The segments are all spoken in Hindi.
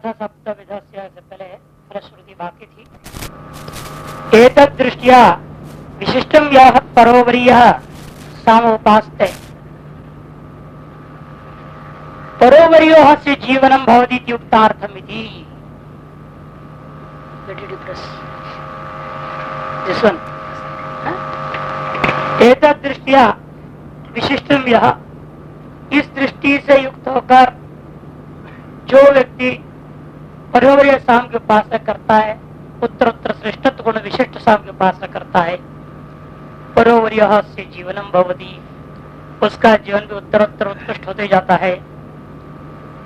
अथ सप्तविधस्य से पहले फलश्रुति बाकी थी। एतद् दृष्ट्या विशिष्टं यः परोवरीयः सामोपास्ते परोवरीयोः से जीवनं भवति इति उक्तार्थम् इति। This one. एतद् दृष्ट्या विशिष्टं यः, इस दृष्टि से युक्त होकर जो व्यक्ति परोवरीय साम की उपासना करता है, उत्तरोत्तर श्रेष्ठत्व गुण विशिष्ट साम की उपासना करता है, परोवरीयः से जीवनम भवति, उसका जीवन भी उत्तरोत्तर उत्कृष्ट होते जाता है।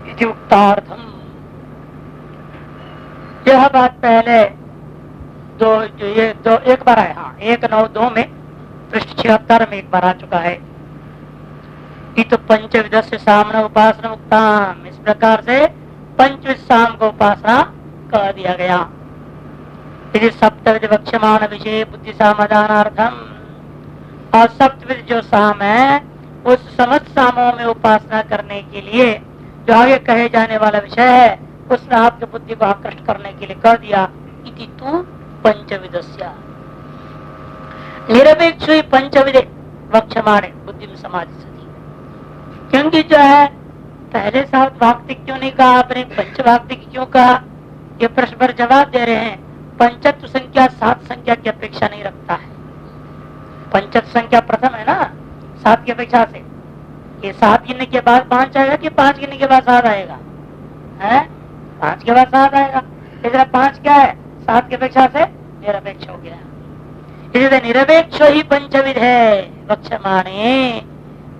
इति उक्तार्थम, यह बात पहले एक बार आया, हाँ 192 में पृष्ठ 76 में एक बार आ चुका है। तो पंचविध से सामना उपासना उक्ताम, इस प्रकार से पंचविध साम को उपासना कह दिया गया। यदि सप्तविध वक्ष्यमाण विषय बुद्धि समाधानार्थम, और सप्तविध जो साम है उस समस्त सामों में उपासना करने के लिए जो आगे कहे जाने वाला विषय है, उसने आपके बुद्धि को आकृष्ट करने के लिए कह दिया। इति तु पंचविधस्य निरपेक्ष पंचविध वक्ष्यमाणे बुद्धि में समाधि सती, क्योंकि जो है पहले सात वाक्तिक क्यों नहीं कहा आपने, पंचवाक्तिक क्यों कहा? ये प्रश्न पर जवाब दे रहे हैं। पंचत्व संख्या सात संख्या की अपेक्षा नहीं रखता है। पंचत्व संख्या प्रथम है ना, सात की अपेक्षा से। ये सात गिनने के बाद पांच आएगा कि पांच गिनने के बाद सात आएगा? है पांच के बाद सात आएगा। इसलिए पांच क्या है? सात की अपेक्षा से निरपेक्ष हो गया। इसलिए निरपेक्ष ही पंचविध है वक्ष्यमाणे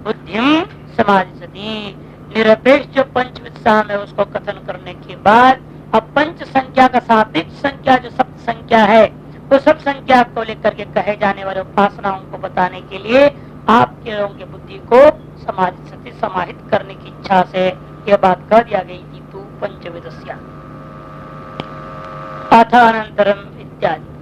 बुद्धिम समाधि सती। निरपेक्ष जो पंचविध साम है उसको कथन करने के बाद अब पंच संख्या का सापेक्ष संख्या जो सप्त संख्या है, वो सब संख्या को लेकर के कहे जाने वाले उपासनाओं को बताने के लिए आपके लोगों की बुद्धि को समाधि सती समाहित करने की इच्छा से यह बात कह दिया गई थी। तू पंचविधस्य अथ अनंतरम इत्यादि।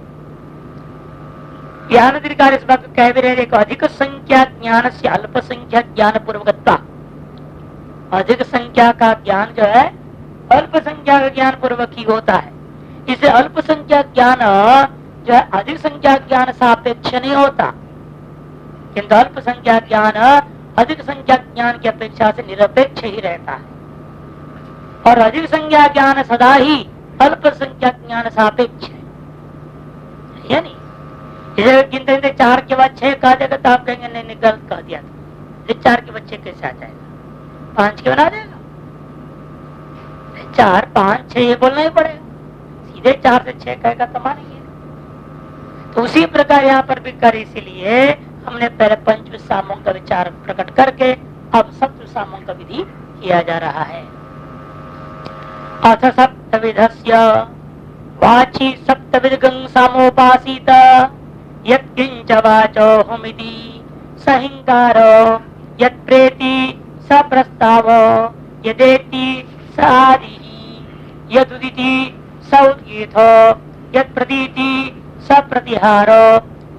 यहाँ इस बात कह भी रहे, देखो अधिक संख्या ज्ञान से अल्प संख्या ज्ञान पूर्वकता। अधिक संख्या का ज्ञान जो है अल्प संख्या का ज्ञान पूर्वक ही होता है। इसे अल्प संख्या ज्ञान जो है अधिक संख्या ज्ञान सापेक्ष नहीं होता, किंतु अल्प संख्या ज्ञान अधिक संख्या ज्ञान की अपेक्षा से निरपेक्ष ही रहता है। और अधिक संख्या ज्ञान सदा ही अल्प संख्या ज्ञान सापेक्ष है, यानी गिनते गिनते 4 के बाद 6 कहा जाएगा तो आप कहेंगे नहीं गलत कह दिया था। 4 के बाद 6 कैसे आ जाएगा? 5 के बना देगा। 4 5 6 ये बोलना ही पड़ेगा, सीधे 4 से 6 कहेगा तो मानेंगे। तो उसी प्रकार यहाँ पर भी कर, इसीलिए हमने पहले पंचविध सामों का विचार प्रकट करके अब सप्तविध सामों का विधि किया जा रहा है। अथ सप्तविधस्य वाची सप्तविधं सामोपासीत यत्किंच वाचो हुमिति सहिंकारो यत्प्रेति स प्रस्ताव यदेति स आदिः यदुदिति स उद्गीतो यत्प्रतीति स प्रतिहारो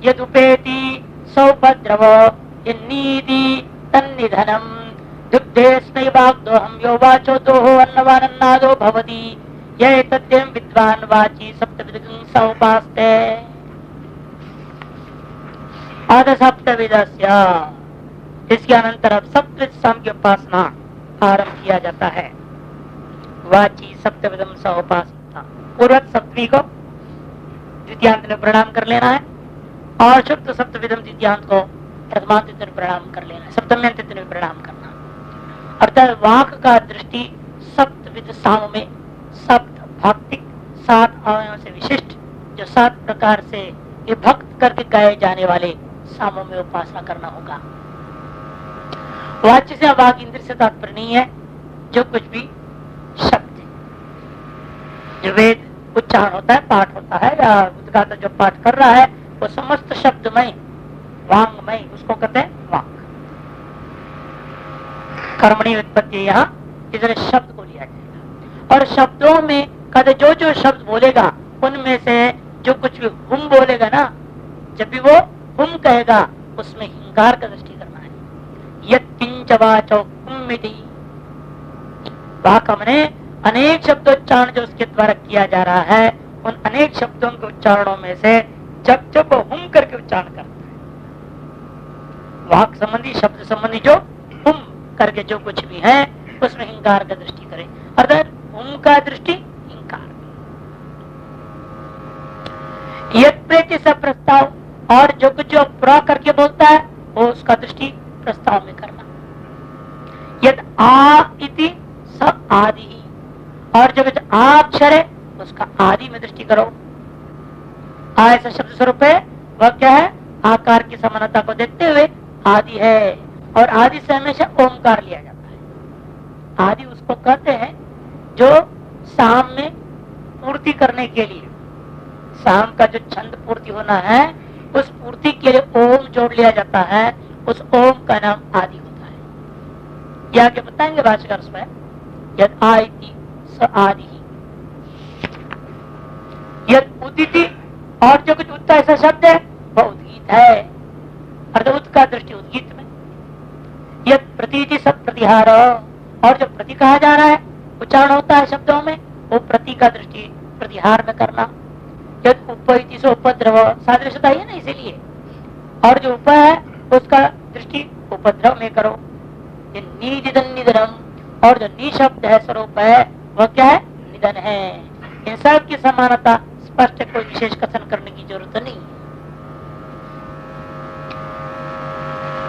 यदुपेति सौपद्रव यन्नीति तन्निधनम् दुग्धेस्नैवाग्दोहं यो वाचो दोहो अन्नवानन्नादो भवति य एतद्यं विद्वान् वाची सप्तविधं समुपास्ते। अथ सप्तविधस्य, इसके अनंतर अब सप्तविध साम की उपासना आरंभ किया जाता है। वाची सप्तविधं समुपास्ता, पूर्वक सप्तमी को द्वितीयांत में प्रणाम कर लेना है और शुद्ध सप्तविधम द्वितीयांत को प्रथमांत में प्रणाम कर लेना है, सप्तम्यंत में प्रणाम करना। अर्थात वाक का दृष्टि सप्तविध साम में सप्त भक्तिक 7 अवयवों से विशिष्ट जो 7 प्रकार से विभक्त करके गाए जाने वाले सामों में उपासना करना होगा। वाच्य से वाक इंद्र से तात्पर्य नहीं है जो कुछ भी शब्द है, जो वेद उच्चारण होता है, पाठ होता है या उद्गाता जो पाठ कर रहा है वो समस्त शब्दमय वांगमय, उसको कहते हैं वाक। कर्मणी उत्पत्ति यहाँ इधर शब्द को लिया जाएगा और शब्दों में कहते जो जो शब्द बोलेगा उनमें से जो कुछ भी हुम बोलेगा ना, जब भी वो हुम कहेगा उसमें हिंकार का दृष्टि करना है। यत्किंच वाचो हुमिति, वाक हमने अनेक शब्दोच्चारण जो उसके द्वारा किया जा रहा है, उन अनेक शब्दों के उच्चारणों में से जब जब वो हुम करके उच्चारण करता है, वाक संबंधी शब्द संबंधी जो हुम करके जो कुछ भी है उसमें हिंकार का दृष्टि करे, अर्थात हुम का दृष्टि हिंकार। यद प्रेति सब प्रस्ताव, और जो कुछ जो प्र करके बोलता है वो उसका दृष्टि प्रस्ताव में करना। यद आ इति स आदि ही, और जो कुछ आ अक्षर है उसका आदि में दृष्टि करो। आ ऐसा शब्द स्वरूप है, वह क्या है, आकार की समानता को देखते हुए आदि है, और आदि से हमेशा ओमकार लिया जाता है। आदि उसको कहते हैं जो साम में पूर्ति करने के लिए, साम का जो छंद पूर्ति होना है उस पूर्ति के लिए ओम जोड़ लिया जाता है, उस ओम का नाम आदि होता है। यह आगे बताएंगे भाष्यकार उसमें, यद आ इति स आदि ही, यद उदिति, और जो कुछ उत्ता ऐसा शब्द है वह उद्गीत है, अर्थात उत का दृष्टि उद्गीत में। यद प्रतीति सब प्रतिहार, और जो प्रति कहा जा रहा है उच्चारण होता है शब्दों में, वो प्रति का दृष्टि प्रतिहार में करना। यद उपैति से उपद्रव, सादृश्यता है ना इसीलिए, और जो उप है उसका दृष्टि उपद्रव में करो। ये निधन निधनम, और जो नि शब्द है स्वरूप है वह क्या है, निधन है। इन सब की समानता स्पष्ट, कोई विशेष कथन करने की जरूरत नहीं।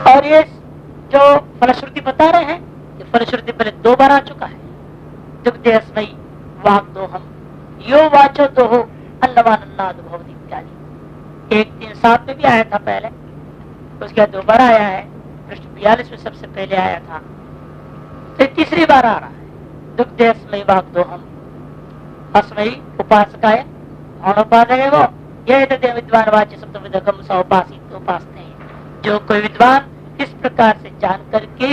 और ये जो फलश्रुति बता रहे हैं, ये फलश्रुति पहले 2 बार आ चुका है। दुग्धेस्मयी वाक दोहम, यो वाचो दोहो अन्नवान अन्नाद भवति इत्यादि। 1, 3, 7 में भी आया था पहले, उसके बाद 2 बार आया है, पृष्ठ 42 में सबसे पहले आया था, तो तीसरी बार आ रहा है। दुग्धेस्मयी वाक दोहम, अस्मयी उपासकाय, और उपासक है वो, यह विद्वान वाच्य शब्द विदगम स उपासित उपासते हैं। जो कोई विद्वान इस प्रकार से जान करके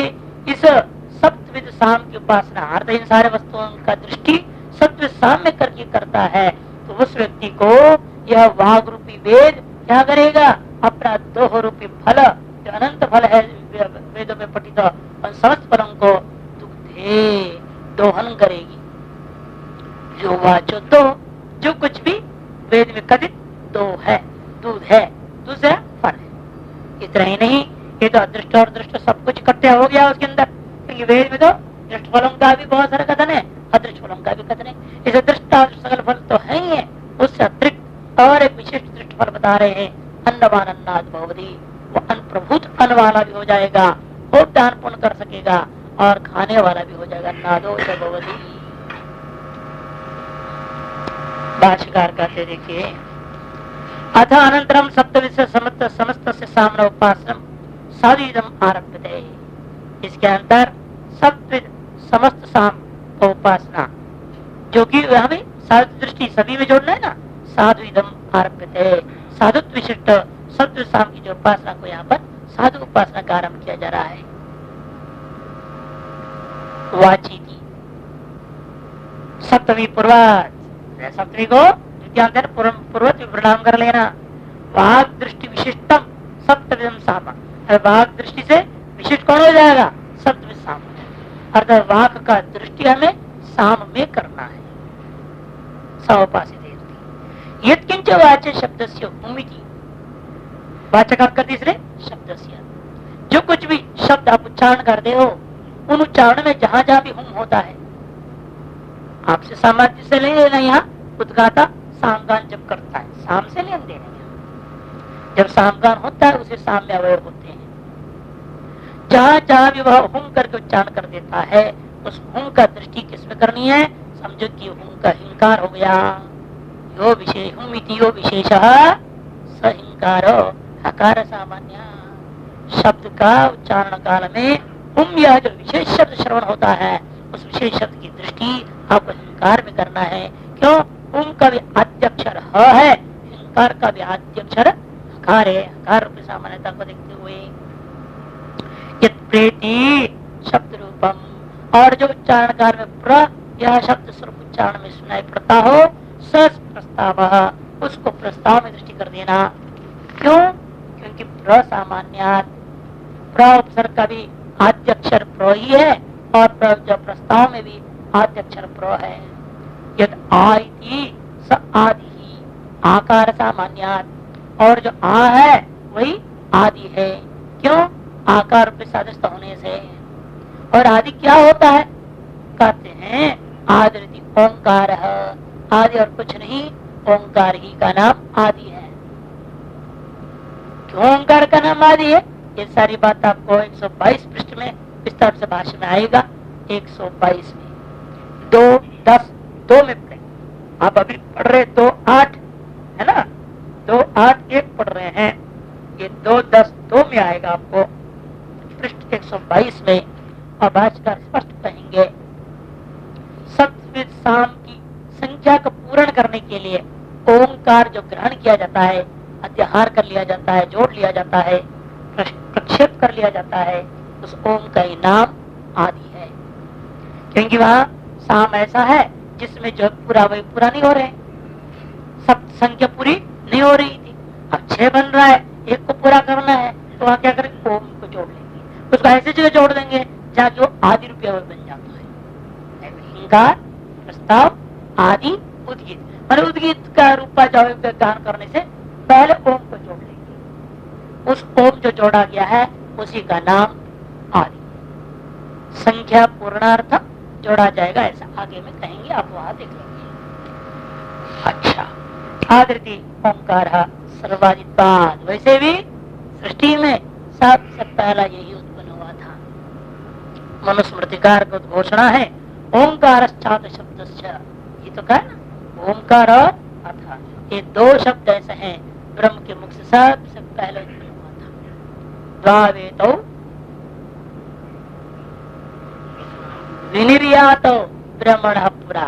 इस सप्तविद साम की उपासना, अर्थ इन सारे वस्तुओं का दृष्टि सत्व साम में करके करता है, तो उस व्यक्ति को यह वाग रूपी वेद क्या करेगा, अपना दोह रूपी फल, जो अनंत फल है वेदों में पठित उन समस्त फलों को दुग्धे दोहन करेगी। जो वाचो दो, जो कुछ भी वेद में कथित दो है, दूध है, दूसरा फल है। इतना ही नहीं, ये तो अदृष्ट और दृष्ट सब कुछ इकट्ठे हो गया उसके अंदर, क्योंकि वेद में तो दृष्ट फलों का भी बहुत सारा कथन है, अदृष्ट फलों का भी कथन है। इसे दृष्ट सकल फल तो है ही है, उससे अतिरिक्त और एक विशिष्ट दृष्ट फल बता रहे हैं, अन्नवान अन्नाद भवति, वो अन्न प्रभुत अन्न वाला भी हो जाएगा, वो दान पुण्य कर सकेगा, और खाने वाला भी हो जाएगा। अन्नादो च भवति। भाष्यकार कहते देखिए, अथ अनंतरम सप्तविंश समस्त से सामने उपासनम साधुदम आरभ्यते। इसके अंतर सप्तविद समस्त साम का उपासना, जो कि हमें साधु दृष्टि सभी में जोड़ना है ना, साधुदम आरभ्यते, साधुत्व विशिष्ट सप्तविद साम की जो उपासना को यहाँ पर साधु उपासना का आरम्भ किया जा रहा है। वाची की सप्तमी पूर्वार्ध, सप्तमी को पूर्वत प्रणाम कर लेना। वाग दृष्टि विशिष्टम सप्तविदम साम, वाग दृष्टि से विशिष्ट कौन हो जाएगा, सप्तविद साम, अर्थात वाक का दृष्टि हमें साम में करना है। सउपासित यत्किंच वाच्य शब्दस्य हुमिति, वाचक का तीसरे शब्दस्य, जो कुछ भी शब्द आप उच्चारण करते हो उन उच्चारण में जहां जहां भी हुम होता है, आपसे सामर्थ्य से ले लेना। यहाँ उद्गाता सामगान जब करता है, साम से लेन देना, जब सामगान होता है उसे साम में अवयव होते हैं। जहां जहां भी वह हुम करके उच्चारण कर देता है, उस हुम का दृष्टि किसमें करनी है, समझो कि हुम का हिंकार हो गया। यो विशेष हुम इति यो विशेष स हिंकार हकार सामान्य, शब्द का उच्चारण काल में हुम यह जो विशेष शब्द श्रवण होता है, उस विशेष शब्द की दृष्टि आपको हिंकार में करना है। क्यों, हुम का भी आद्यक्षर ह है, हिंकार का भी आद्यक्षर हकार है। हकार रूपी सामान्यता को देखते हुए यत् प्रेति शब्द रूपम, और जो उच्चारण काल में प्र यह शब्द स्वरूप उच्चारण में सुनाई पड़ता हो, सस प्रस्ताव, उसको प्रस्ताव में दृष्टि कर देना। क्यों, क्योंकि प्र सामान्यात, प्र उपसर्ग का भी आद्य अक्षर प्र ही है, और जो प्रस्ताव में भी आद्य अक्षर प्र है। यद आ इति स आदि ही आकार सामान्यात, और जो आ है वही आदि है। क्यों? आकार पे सादृश्य होने से। और आदि क्या होता है? कहते हैं आदि ओंकार, आदि और कुछ नहीं, ओंकार ही का नाम आदि है। क्यों ओंकार का नाम आदि है? ये सारी बात आपको 122 पृष्ठ में विस्तार से भाष्य में आएगा। 122 में 2:10 में पढ़े। आप अभी पढ़ रहे 2:8 है ना, 2:8 पढ़ रहे हैं। ये 2:10 में आएगा आपको पृष्ठ 122 में। और भाष्यकार स्पष्ट कहेंगे सत्विद साम की संख्या को पूर्ण करने के लिए ओंकार जो ग्रहण किया जाता है, अध्याहार कर लिया जाता है, जोड़ लिया जाता है, प्रक्षेप कर लिया जाता है, उस ओम का ही नाम आदि है। क्योंकि वहाँ साम ऐसा है जिसमें जो पूरा वही पूरा नहीं हो रहे, सब संख्या पूरी नहीं हो रही थी। अब 6 बन रहा है, एक को पूरा करना है, तो वहाँ क्या करेंगे? ओम को जोड़ लेंगे, उसको ऐसे जगह जोड़ देंगे जहाँ जो आदि रूपया बन जाता है। हिंकार, प्रस्ताव, आदि, उद्गीत। और उद्गीत का रूपा जो गान करने से पहले ओम को जोड़ लेंगे। उस ओम जो जोड़ा गया है उसी का नाम आदि। संख्या पूर्णार्थ जोड़ा जाएगा, ऐसा आगे में कहेंगे, आप वहां देख लेंगे। अच्छा, आदृति ओंकार सर्वादित्वाद, वैसे भी सृष्टि में सबसे पहला यही उत्पन्न हुआ था। मनुस्मृतिकार को घोषणा है ओंकार शब्द, ये तो कहा ना, ओंकार और अथा, ये 2 शब्द ऐसे हैं ब्रह्म के मुख से सबसे पहले उत्पन्न हुआ था। द्वावेतो विनिर्यातो ब्रह्मण पुरा।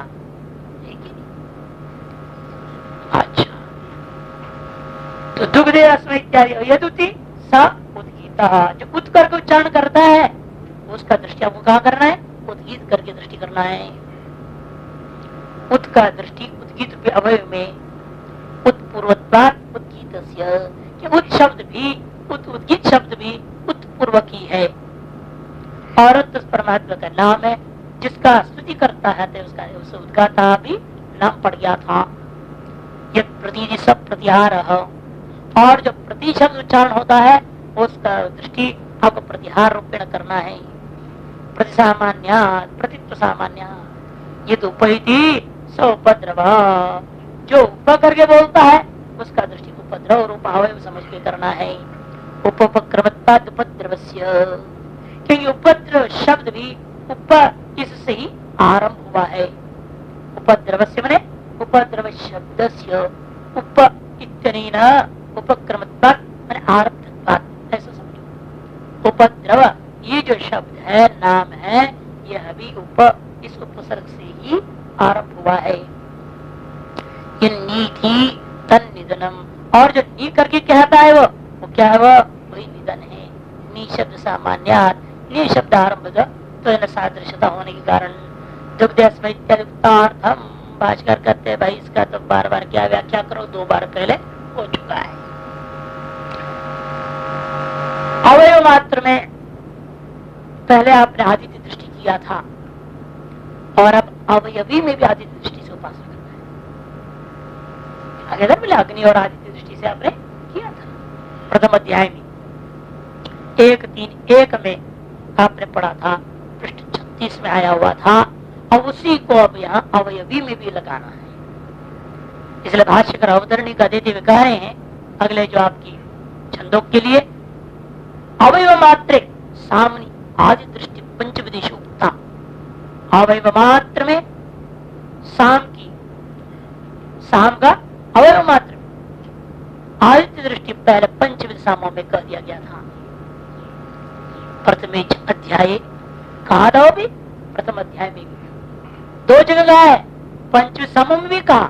अच्छा, तो दुग्धे अस्मै इत्यादि यदुति स उद्गीता, जो उत्कर को उच्चारण करता है उसका दृष्टि आपको कहाँ करना है? उद्गीत करके दृष्टि करना है। उत का दृष्टि उद्गीत पे अवयव में उत्पूर्वत्वात् उद्गीतस्य, कि उत शब्द भी, उद्गीत शब्द भी उत्पूर्वक ही है। और परमात्मा का नाम है जिसका स्तुति करता है, तो उसका उस उद्गाता भी नाम पड़ गया था। यद प्रति सब प्रत्याहार, और जो प्रति शब्द उच्चारण होता है उसका दृष्टि आपको प्रत्याहार रूपेण करना है। प्रतिसामान्य, प्रतित्व सामान्य, ये तो उपहिति सौपद्रव, जो उप करके बोलता है उसका दृष्टि उपद्रव रूप अवयव समझ के करना है। उपक्रमत्वाद उपद्रवस्य, क्योंकि उपद्रव शब्द भी उप इससे ही आरंभ हुआ है। उपद्रवस्य माने उपद्रव शब्दस्य, उप इत्यनेन उपक्रमत्वाद माने आरब्धत्वाद, ऐसा समझो। उपद्रव ये जो शब्द है, नाम है, यह भी इस उपसर्ग से ही आरंभ हुआ है। ये नी थी तन निधनम, और जो नी करके कहता है वो क्या है? वही निधन है। नी शब्द सामान्यात, नी शब्द आरंभ तो सादृश्यता होने के कारण दुग्धस्मै इत्यादि भाष्यकार कहते हैं भाई इसका तो बार बार क्या व्याख्या करो, 2 बार पहले हो चुका है। अवयव मात्र में पहले आपने आदित्य दृष्टि किया था, और अब अवयवी में भी आदित्य दृष्टि से उपासना करना है। आगे ना मिला अग्नि और आदित्य दृष्टि से आपने किया था प्रथम अध्याय में। 1:3:1 में आपने पढ़ा था, पृष्ठ 36 में आया हुआ था, और उसी को अब यहाँ अवयवी में भी लगाना है। इसलिए भाष्यकर अवतरणी का देते हुए कह रहे हैं अगले जो आपकी छंदों के लिए, अवयव मात्रे सामनी आदि दृष्टि पंचविधि उक्ता। अवयव मात्र में साम का अवयव मात्र में आदित्य दृष्टि पहले पंचविध सामों में कह दिया गया था। प्रथम अध्याय कहा था, वो भी प्रथम अध्याय में भी 2 जगह है, पंचविध सामों में भी कहा,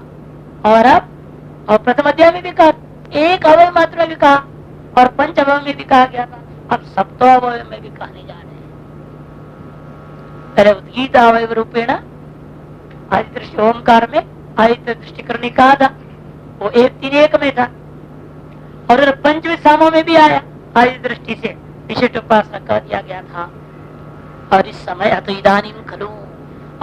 और प्रथम अध्याय में भी कहा, एक अवयव मात्र में भी कहा, और पंच अवयव में भी कहा गया था। अब सप्तो अवयव में भी कहने जा रहे हैं। पहले उद्गीत अवयव रूपेण आदित्य दृष्टि ओंकार में आदित्य दृष्टि करने कहा था, वो 1:3:1 में था, और पंचविध सामों में भी आया, आदित्य दृष्टि से विशिष्ट उपासना कर दिया गया था। और इस समय अतो इदानीम खलु,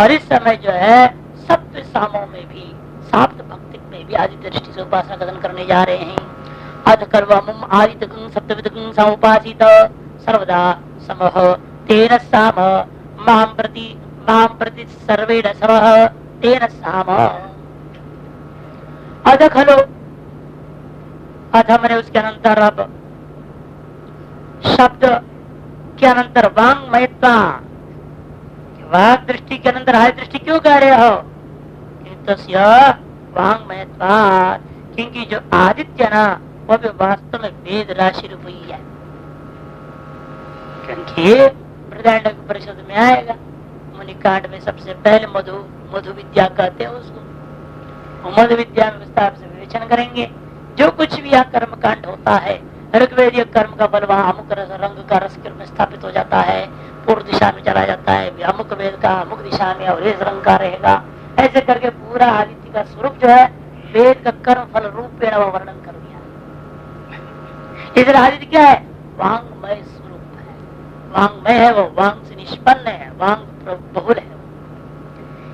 और इस समय जो है सप्त सामों में भी, साप्त भक्ति में भी आदित्य दृष्टि से उपासना कथन करने जा रहे हैं। अथ कर्वम आदित्यं सप्तविदं समुपासित सर्वदा समः तेन साम मां प्रति सर्वेण समः तेन साम। अथ खलो, अथ मैंने उसके अनंतर अब शब्द के अनंतर वांगमयत्वा, वाग दृष्टि के अनंतर हाय दृष्टि क्यों कह रहे हो? वांगमयत्वा, क्योंकि जो आदित्य ना वह भी वास्तव में वेद राशि रूपी है। क्योंकि बृहदारण्यक उपनिषद में आएगा, मुनिकांड में सबसे पहले मधु विद्या कहते हैं उसको। मधु विद्या में विस्तार से विवेचन करेंगे। जो कुछ भी यहाँ कर्म कांड होता है, ऋग्वेदीय कर्म का बल वहाँ अमुक रंग का रस में स्थापित हो जाता है, पूर्व दिशा में चला जाता है, अमुक वेद का अमुक दिशा में और इस रंग का रहेगा। ऐसे करके पूरा आदित्य का स्वरूप जो है वेद का कर्म फल रूप में वर्णन कर दिया। इधर आदित्य क्या है? वांगमय स्वरूप है। वांगमय है वो, वांग से निष्पन्न है, वांग बहुल है।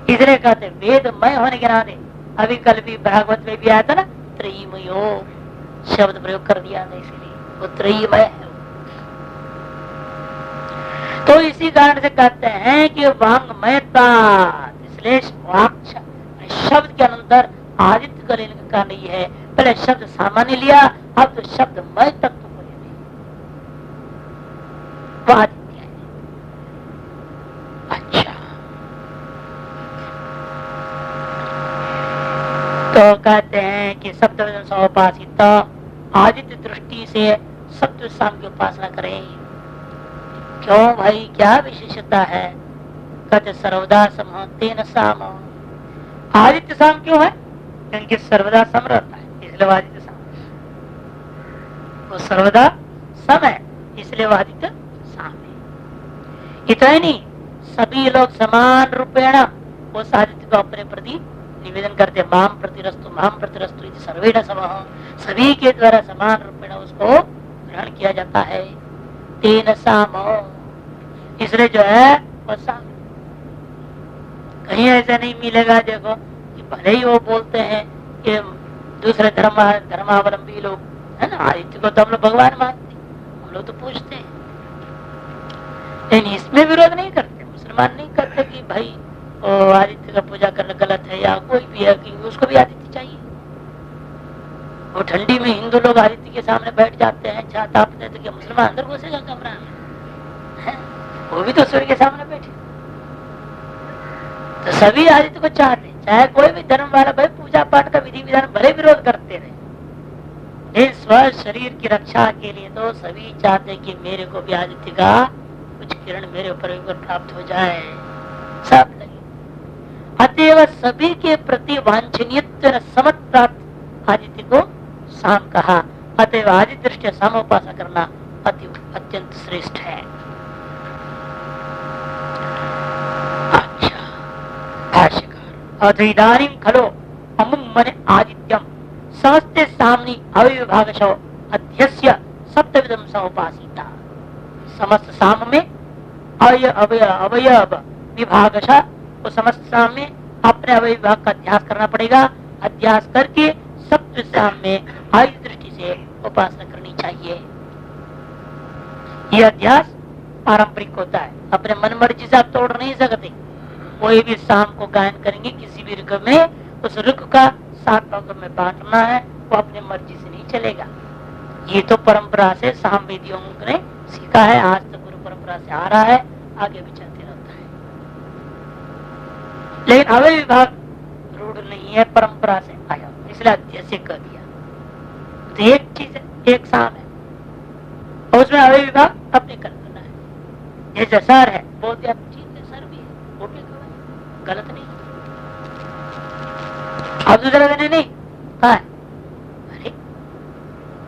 इसलिए कहते वेदमय होने के नाते, अभी कल भी भागवत में भी आया था ना, त्रयीमयो शब्द प्रयोग कर दिया था, इसलिए वो त्रयीमय है। तो इसी कारण से कहते हैं कि वांगमयता, इसलिए शब्द के अंदर आदित्य का लेने का नहीं है। पहले शब्द सामान्य लिया, अब तो शब्दमय तत्व को लेते वो आदित्य है। अच्छा, तो कहते हैं कि सप्तविदं समुपासित, आदित्य दृष्टि से सप्त साम की उपासना करें। क्यों भाई, क्या विशेषता है? कहते सर्वदा सम तेन साम। आदित्य साम क्यों है? क्योंकि सर्वदा सम रहता है, इसलिए आदित्य साम। वो सर्वदा सम है, इसलिए वह आदित्य साम है। इतना ही नहीं, सभी लोग समान रूपेण उस आदित्य को अपने प्रति निवेदन करते, माम प्रतिरस्तु सर्वेण समः, सभी के द्वारा समान रूपेण उसको ग्रहण किया जाता है। तेन साम, इसलिए जो है वो साम। कहीं ऐसा नहीं मिलेगा देखो कि भले ही वो बोलते हैं कि दूसरे धर्मावलंबी लोग है ना, आदित्य को तो हम लोग भगवान मानते, हम लोग तो पूछते हैं, लेकिन इसमें विरोध नहीं करते। मुसलमान नहीं करते कि भाई आदित्य का पूजा करना गलत है, या कोई भी है कि उसको भी आदित्य चाहिए। वो ठंडी में हिंदू लोग आदित्य के सामने बैठ जाते हैं, छात तापते, तो क्या मुसलमान अंदर घुसेगा कमरा में? वो भी तो सूर्य के सामने बैठे। तो सभी आदित्य को चाहते, चाहे कोई भी धर्म वाला भाई पूजा पाठ का विधि विधान भले विरोध करते रहे, लेकिन स्व शरीर की रक्षा के लिए तो सभी चाहते कि मेरे को भी आदित्य का कुछ किरण मेरे ऊपर प्राप्त हो जाए, सब लगे। अतएव सभी के प्रति वांछनीय समत प्राप्त आदित्य को साम कहा। अतएव आदित्य दृष्टि सामोपासना करना अत्यंत श्रेष्ठ है। इदानीं खलो अमुं मने आदित्यम समस्ते सामनी अविभागशो अध्यस्य सप्तविदं समुपासिता। समस्त साम में अवयव विभागशः, वो समस्त साम में अपने अवयव विभाग का अध्यास करना पड़ेगा। अध्यास करके सप्त साम में आदित्य दृष्टि से उपासना करनी चाहिए। यह अध्यास पारंपरिक होता है, अपने मन मर्जी से आप तोड़ नहीं सकते। कोई भी साम को गायन करेंगे किसी भी ऋग में, उस ऋग का 7 भागों में बांटना है, वो अपने मर्जी से नहीं चलेगा। ये तो परंपरा से साम वेदियों ने सीखा है, आज तक गुरु परंपरा से आ रहा है, आगे भी चलते रहता है। लेकिन अवय विभाग रूढ़ नहीं है, परंपरा से आया, इसलिए अध्यक्ष कर दिया। तो एक चीज है, एक साम है और उसमें अवय विभाग अपने करना है। जैसे सर है, बहुत ठीक है, सर भी है, वो भी गलत नहीं। अब दूसरा कहने नहीं कहा है, अरे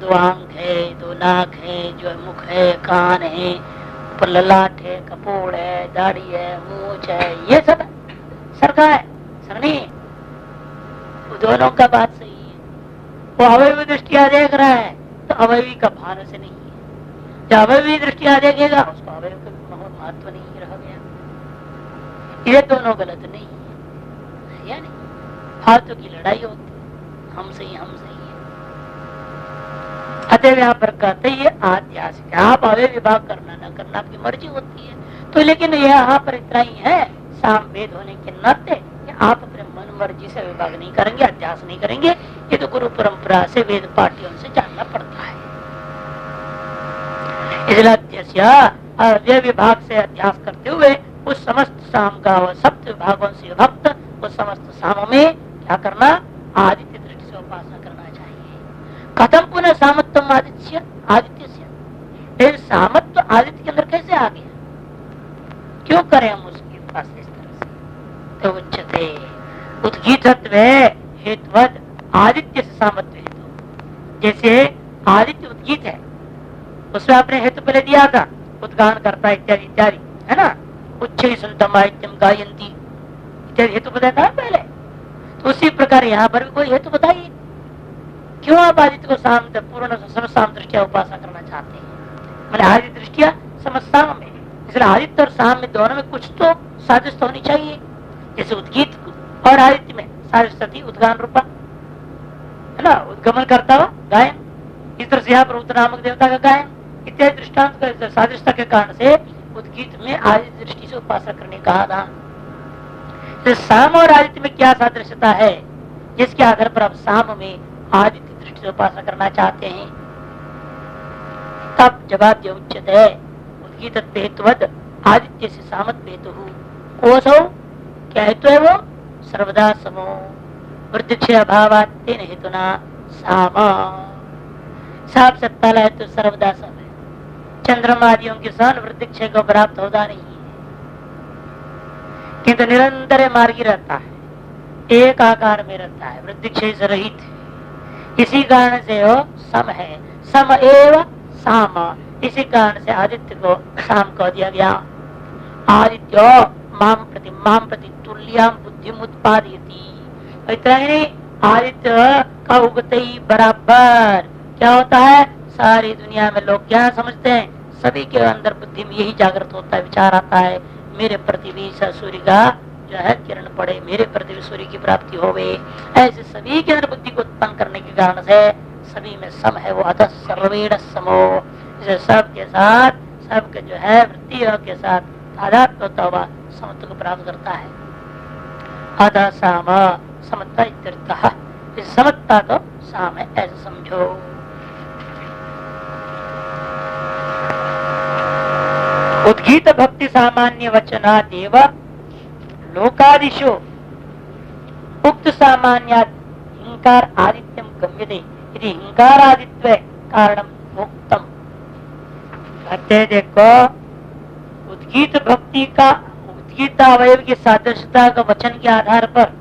2 आंख है, 2 नाक है, जो मुख है, कान है, ऊपर ललाट है, कपोड़ है, दाढ़ी है, मूछ है, ये सब सर का है, सर नहीं है। वो दोनों का बात सही है। वो अवयवी दृष्टिया देख रहा है तो अवयवी का भान से नहीं है। जब अवयवी दृष्टिया देखेगा उसको अवयव का महत्व नहीं रह गया। ये दोनों गलत नहीं है या नहीं? फालतू की लड़ाई होती, हम सही हम सही है। अतः यहाँ पर कहते ही आध्यासिक, आप अवय विभाग करना न करना आपकी मर्जी होती है। तो लेकिन यहाँ पर इतना ही है, साम वेद होने के नाते कि आप अपने मन मर्जी से विभाग नहीं करेंगे, अध्यास नहीं करेंगे। ये तो गुरु परंपरा से वेद पाठियों से जानना पड़ता है। इसलिए अव्यय विभाग से अध्यास करते हुए उस समस्त साम का व सप्त विभागों से विभक्त उस समस्त सामों में क्या करना? आदित्य दृष्टि से उपासना करना चाहिए। कथम पुनः सामत्व आदित्य आदित्य सामत्व आदित्य के अंदर कैसे आ गया? क्यों करें हम उसकी उपासना इस तरह से? तो उच्चते उद्गीतत्व हेतुवद आदित्य से सामत्व हेतु। जैसे आदित्य उद्गीत है, उसमें आपने हेतु पहले दिया था, उद्गान करता इत्यादि इत्यादि, है ना? उच्च संतम गायंती इत्यादि हेतु बताया था पहले। तो उसी प्रकार यहाँ पर भी कोई हेतु बताइए, क्यों आप आदित्य को साम पूर्ण समसाम दृष्टिया उपासना करना चाहते हैं? मैंने आदित्य दृष्टिया समसाम में, इसलिए आदित्य और साम में दोनों में कुछ तो सादृश्य होनी चाहिए। जैसे उद्गीत और आदित्य में सादृश्य उद्गान रूपा, है ना? उद्गमन करता हुआ गायन, इस तरह से यहाँ पर रुद्र नामक देवता का गायन इत्यादि दृष्टांत सादृश्यता के कारण से उद्गीत में आदित्य दृष्टि से उपासना करने कहा था। तो साम और आदित्य में क्या सादृश्यता है जिसके आधार पर आप साम में आदित्य दृष्टि से उपासना करना चाहते हैं? तब जवाब दिया उचित है, उद्गीत हेतुवद आदित्य से सामत हेतु कोसो क्या हेतु है? वो सर्वदा समो वृद्धिक्षय अभावात् तेन हेतुना सामा। साफ सत्ताला हेतु सर्वदा सम है, चंद्रमादियों के सन वृद्धिक्षय को प्राप्त होता नहीं है, किंतु निरंतर मार्गी रहता है, एक आकार में रहता है, वृद्धिक्षय से रहित है। इसी कारण से वो सम है, सम एव साम। इसी कारण से आदित्य को साम कह दिया गया। आदित्य माम प्रति तुल्याम बुद्धि उत्पादयति। इतना ही नहीं, आदित्य का उगते ही बराबर क्या होता है? सारी दुनिया में लोग क्या समझते हैं? सभी के अंदर बुद्धि में यही जागृत होता है, विचार आता है, मेरे प्रति भी सूर्य का जो है किरण पड़े, मेरे प्रति भी सूर्य की प्राप्ति होवे। ऐसे सभी के अंदर बुद्धि को उत्पन्न करने के कारण से सभी में सम है वो। अतः सर्वेण समो, सब के साथ सबके जो है वृत्तियों के साथ तादात्म्य होता हुआ समत्व को प्राप्त करता है। अतः साम समता इत्यर्थः, इस समता को साम है ऐसा समझो। उद्गीत भक्ति सामान्य वचना देव लोकादिशो उक्त सामान्य हिंकार आदित्यम गम्यते यदि हिंकार आदित्य कारणम उक्तम। कहते देखो, उद्गीत भक्ति का उद्गीत अवयव की सादृश्यता का वचन के आधार पर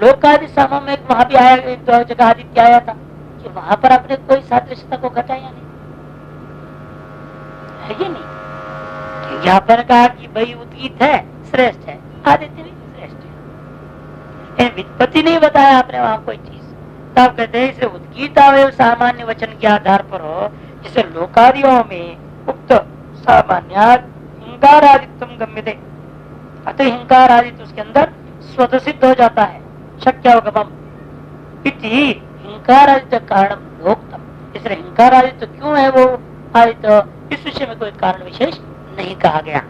लोकादि समूह में वहां भी आया, एक दो जगह आदित्य आया था कि वहां पर आपने कोई सादृश्यता को घटाया नहीं है, ये नहीं। यहाँ पर कहा कि भाई उद्गीत है श्रेष्ठ है, आदित्य भी श्रेष्ठ है, वित्पत्ति नहीं बताया आपने वहां कोई चीज। तब कहते हैं इसे उद्गीत अवयव सामान्य वचन के आधार पर हो, जिसे लोकादियों में उक्त सामान्य हिंकार आदित्यम गम्यते, अतः हिंकार आदित्य उसके अंदर स्वतः सिद्ध हो जाता है, शक्यावगमम इति हिंकार आदित्य कारण भोक्तम। इसलिए हिंकार आदित्य क्यों है वो आदित्य, इस विषय में कोई कारण विशेष नहीं कहा गया।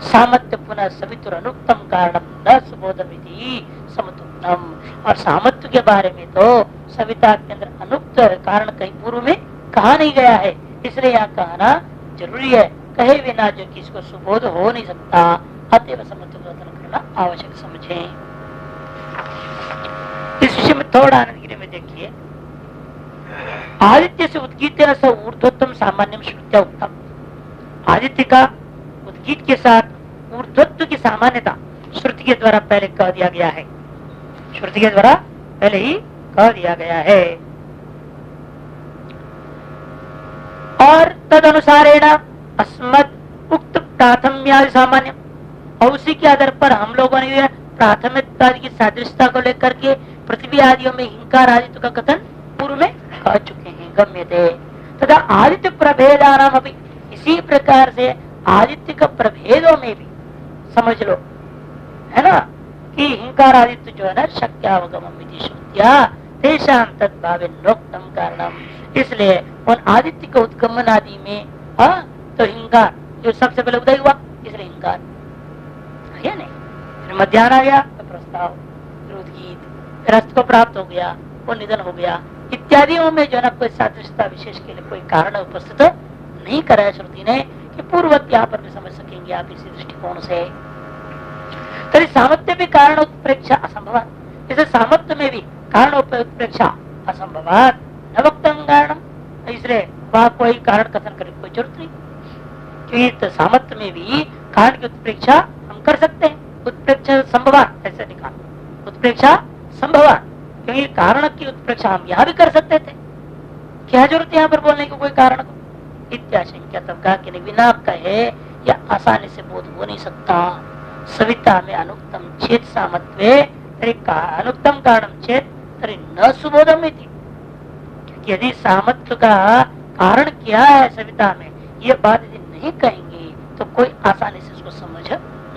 सामत्य पुनः सवितुर अनुक्तम कारणम न सुबोधमिति समतुक्तम। और सामत्य के बारे में तो सविता के अंदर अनुक्त कारण कहीं पूर्व में कहा नहीं गया है, इसलिए यहाँ कहना जरूरी है। कहे बिना जो कि इसको सुबोध हो नहीं सकता, अतएव समत्व करना आवश्यक समझे। इस विषय में थोड़ा आनंद गिरी में देखिए, आदित्य से उद्गीत ऊर्ध्वत्म सामान्य श्रुत्या उत्तम। आदित्य का उद्गीत के साथ ऊर्ध्वत्व की सामान्यता श्रुति के द्वारा पहले कह दिया गया है, श्रुति के द्वारा पहले ही कह दिया गया है। और तद अनुसारेण अस्मद उक्त प्राथम्या सामान्य, और उसी के आधार पर हम लोगों ने प्राथमिकता की सादृश्यता को लेकर के पृथ्वी आदियों में हिंकार आदित्य का कथन पूर्व में कह चुके हैं, गम्यते। तथा आदित्य प्रभेदानाम अभी, इसी प्रकार से आदित्य का प्रभेदों में भी समझ लो, है ना, कि हिंकार आदित्य जो है ना शक्यावगमम इति श्रुत्या तेषां तद्भावे नोक्तम कारणम, इसलिए उन आदित्य के उत्गमन आदि में तो हिंकार जो सबसे पहले उदय हुआ, इसलिए हिंकार है नहीं। फिर मध्याह्न आ गया तो प्रस्ताव, फिर उद्गीत, फिर अस्त को प्राप्त हो गया, वो निधन हो गया इत्यादियों में जो ना कोई सादृश्यता विशेष के लिए कोई कारण उपस्थित नहीं कराया श्रुति ने, कि पूर्वत यहाँ पर भी समझ सकेंगे आप इसी दृष्टिकोण से। तो सामर्थ्य भी कारण उत्प्रेक्षा असंभव, इसे सामर्थ्य में भी कारण उत्प्रेक्षा असंभव न वक्तव्य कारण, इसलिए वहाँ कोई कारण कथन करने की कोई जरूरत नहीं, क्योंकि तो सामर्थ्य में भी कारण की उत्प्रेक्षा हम कर सकते हैं। उत्प्रेक्षा संभवान ऐसे निकाल, उत्प्रेक्षा संभवान, क्योंकि कारण की उत्प्रेक्षा हम यहाँ भी कर सकते थे, क्या जरूरत है यहाँ पर बोलने की कोई कारण को। इत्याशंक्य तब कहा कि बिना कहे या आसानी से बोध हो नहीं सकता। सविता में अनुक्तम चेत सामत्वे अनुक्तम कारणम चेत तरी न सुबोधम इति, क्योंकि यदि सामत्व का कारण क्या है सविता में, ये बात यदि नहीं कहेंगे तो कोई आसानी से उसको समझ